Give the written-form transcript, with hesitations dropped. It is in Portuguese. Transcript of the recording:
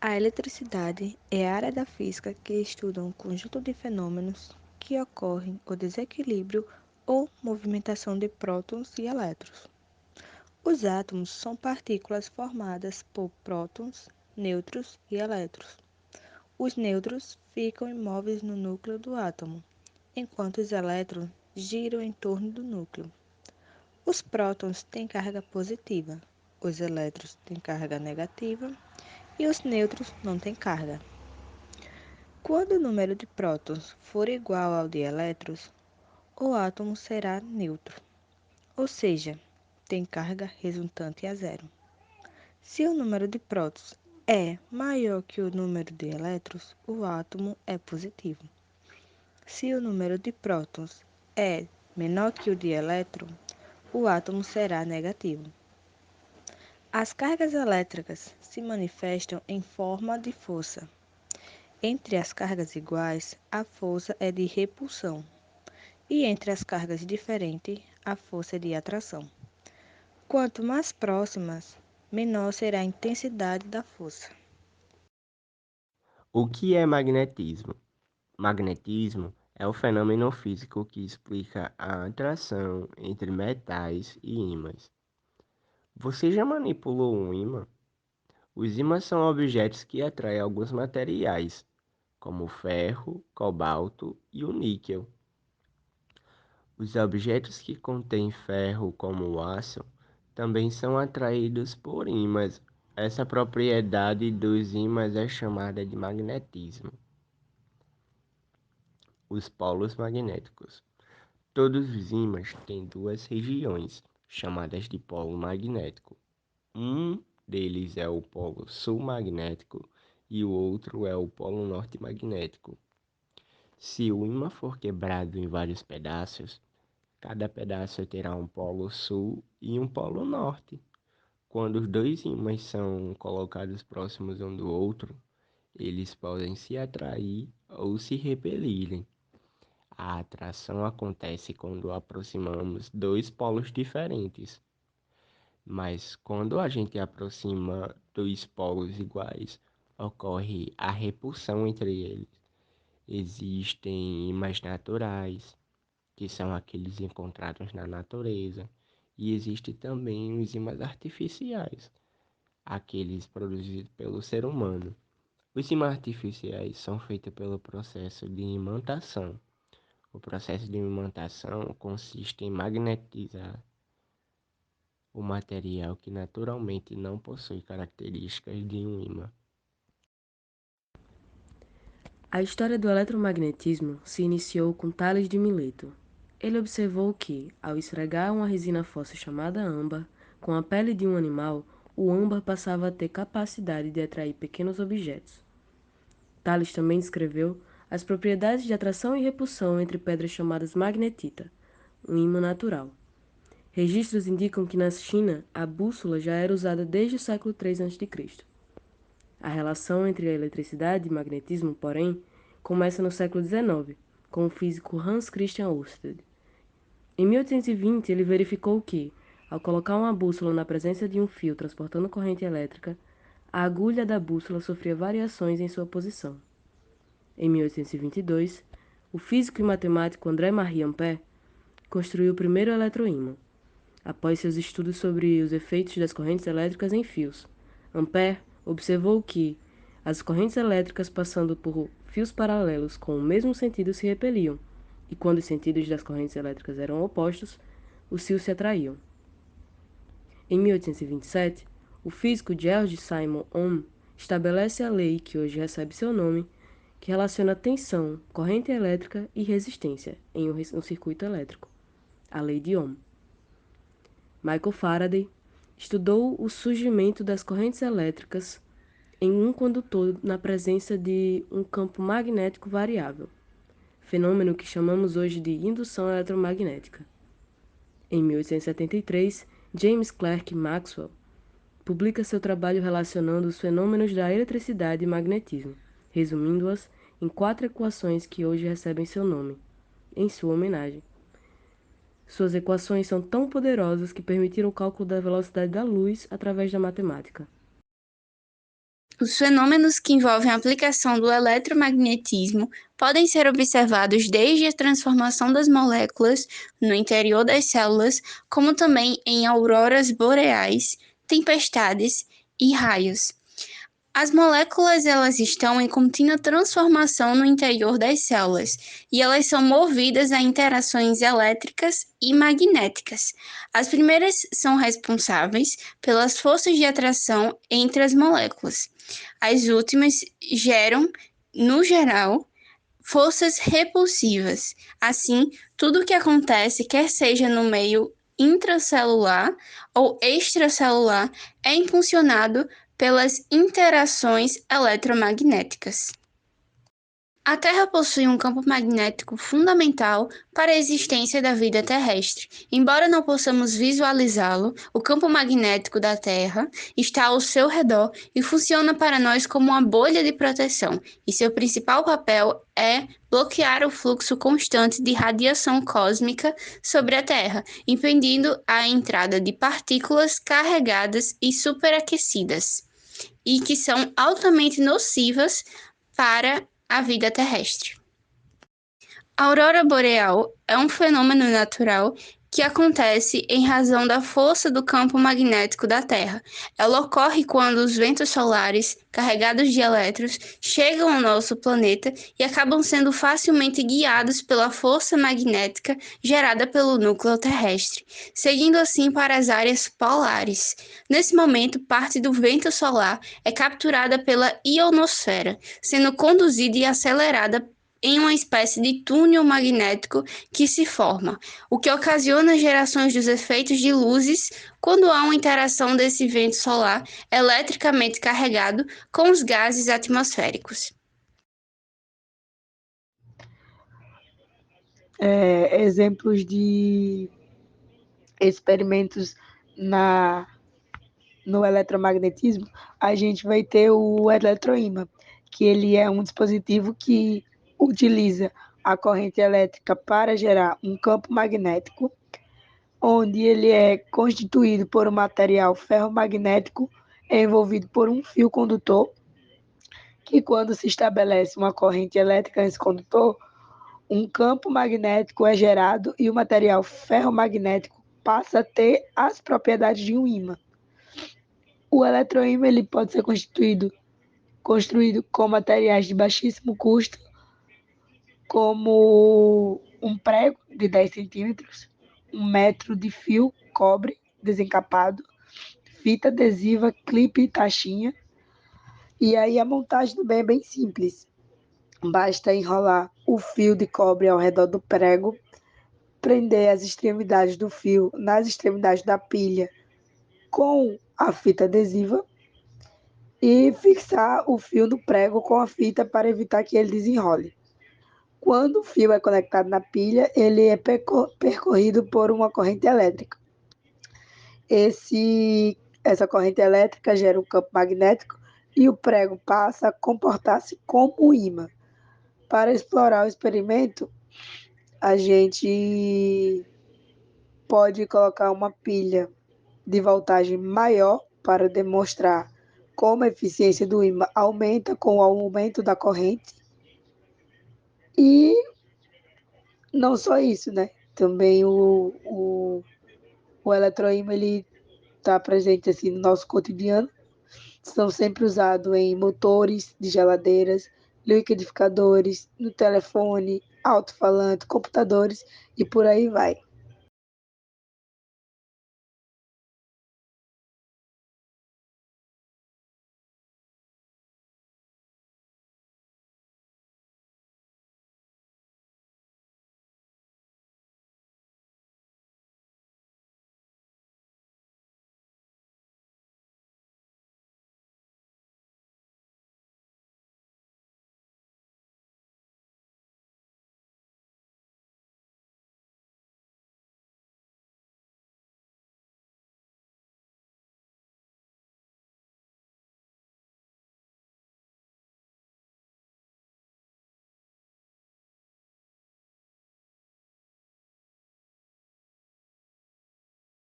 A eletricidade é a área da física que estuda um conjunto de fenômenos que ocorrem o desequilíbrio ou movimentação de prótons e elétrons. Os átomos são partículas formadas por prótons, nêutrons e elétrons. Os nêutrons ficam imóveis no núcleo do átomo, enquanto os elétrons giram em torno do núcleo. Os prótons têm carga positiva, os elétrons têm carga negativa e os nêutrons não têm carga. Quando o número de prótons for igual ao de elétrons, o átomo será neutro, ou seja, tem carga resultante a zero. Se o número de prótons é maior que o número de elétrons, o átomo é positivo. Se o número de prótons é menor que o de elétrons, o átomo será negativo. As cargas elétricas se manifestam em forma de força. Entre as cargas iguais, a força é de repulsão, e entre as cargas diferentes, a força é de atração. Quanto mais próximas, menor será a intensidade da força. O que é magnetismo? Magnetismo é o fenômeno físico que explica a atração entre metais e ímãs. Você já manipulou um ímã? Os ímãs são objetos que atraem alguns materiais, como o ferro, cobalto e o níquel. Os objetos que contêm ferro, como o aço, também são atraídos por ímãs. Essa propriedade dos ímãs é chamada de magnetismo. Os polos magnéticos. Todos os ímãs têm duas regiões, chamadas de polo magnético. Um deles é o polo sul magnético e o outro é o polo norte magnético. Se o ímã for quebrado em vários pedaços, cada pedaço terá um polo sul e um polo norte. Quando os dois ímãs são colocados próximos um do outro, eles podem se atrair ou se repelirem. A atração acontece quando aproximamos dois polos diferentes, mas quando a gente aproxima dois polos iguais, ocorre a repulsão entre eles. Existem ímãs naturais, que são aqueles encontrados na natureza, e existem também os ímãs artificiais, aqueles produzidos pelo ser humano. Os ímãs artificiais são feitos pelo processo de imantação. O processo de imantação consiste em magnetizar o material que naturalmente não possui características de um ímã. A história do eletromagnetismo se iniciou com Tales de Mileto. Ele observou que, ao esfregar uma resina fóssil chamada âmbar com a pele de um animal, o âmbar passava a ter capacidade de atrair pequenos objetos. Tales também descreveu as propriedades de atração e repulsão entre pedras chamadas magnetita, um ímã natural. Registros indicam que na China a bússola já era usada desde o século III a.C. A relação entre a eletricidade e magnetismo, porém, começa no século XIX, com o físico Hans Christian Ørsted. Em 1820, ele verificou que, ao colocar uma bússola na presença de um fio transportando corrente elétrica, a agulha da bússola sofria variações em sua posição. Em 1822, o físico e matemático André-Marie Ampère construiu o primeiro eletroímã. Após seus estudos sobre os efeitos das correntes elétricas em fios, Ampère observou que as correntes elétricas passando por fios paralelos com o mesmo sentido se repeliam, e quando os sentidos das correntes elétricas eram opostos, os fios se atraíam. Em 1827, o físico George Simon Ohm estabelece a lei que hoje recebe seu nome, que relaciona tensão, corrente elétrica e resistência em um circuito elétrico, a lei de Ohm. Michael Faraday estudou o surgimento das correntes elétricas em um condutor na presença de um campo magnético variável, fenômeno que chamamos hoje de indução eletromagnética. Em 1873, James Clerk Maxwell publica seu trabalho relacionando os fenômenos da eletricidade e magnetismo, resumindo-as em 4 equações que hoje recebem seu nome, em sua homenagem. Suas equações são tão poderosas que permitiram o cálculo da velocidade da luz através da matemática. Os fenômenos que envolvem a aplicação do eletromagnetismo podem ser observados desde a transformação das moléculas no interior das células, como também em auroras boreais, tempestades e raios. As moléculas elas estão em contínua transformação no interior das células e elas são movidas a interações elétricas e magnéticas. As primeiras são responsáveis pelas forças de atração entre as moléculas. As últimas geram, no geral, forças repulsivas. Assim, tudo o que acontece, quer seja no meio intracelular ou extracelular, é impulsionado pelas interações eletromagnéticas. A Terra possui um campo magnético fundamental para a existência da vida terrestre. Embora não possamos visualizá-lo, o campo magnético da Terra está ao seu redor e funciona para nós como uma bolha de proteção, e seu principal papel é bloquear o fluxo constante de radiação cósmica sobre a Terra, impedindo a entrada de partículas carregadas e superaquecidas, e que são altamente nocivas para a vida terrestre. A aurora boreal é um fenômeno natural que acontece em razão da força do campo magnético da Terra. Ela ocorre quando os ventos solares, carregados de elétrons, chegam ao nosso planeta e acabam sendo facilmente guiados pela força magnética gerada pelo núcleo terrestre, seguindo assim para as áreas polares. Nesse momento, parte do vento solar é capturada pela ionosfera, sendo conduzida e acelerada em uma espécie de túnel magnético que se forma, o que ocasiona gerações dos efeitos de luzes quando há uma interação desse vento solar eletricamente carregado com os gases atmosféricos. Exemplos de experimentos no eletromagnetismo, a gente vai ter o eletroímã, que ele é um dispositivo que utiliza a corrente elétrica para gerar um campo magnético, onde ele é constituído por um material ferromagnético envolvido por um fio condutor, que quando se estabelece uma corrente elétrica nesse condutor, um campo magnético é gerado e o material ferromagnético passa a ter as propriedades de um ímã. O eletroímã ele pode ser construído com materiais de baixíssimo custo, como um prego de 10 centímetros, 1 metro de fio cobre desencapado, fita adesiva, clipe e taxinha. E aí a montagem também é bem simples. Basta enrolar o fio de cobre ao redor do prego, prender as extremidades do fio nas extremidades da pilha com a fita adesiva e fixar o fio no prego com a fita para evitar que ele desenrole. Quando o fio é conectado na pilha, ele é percorrido por uma corrente elétrica. Essa corrente elétrica gera um campo magnético e o prego passa a comportar-se como um ímã. Para explorar o experimento, a gente pode colocar uma pilha de voltagem maior para demonstrar como a eficiência do ímã aumenta com o aumento da corrente. E não só isso, né? Também o eletroímã ele está presente assim, no nosso cotidiano. São sempre usados em motores de geladeiras, liquidificadores, no telefone, alto-falante, computadores e por aí vai.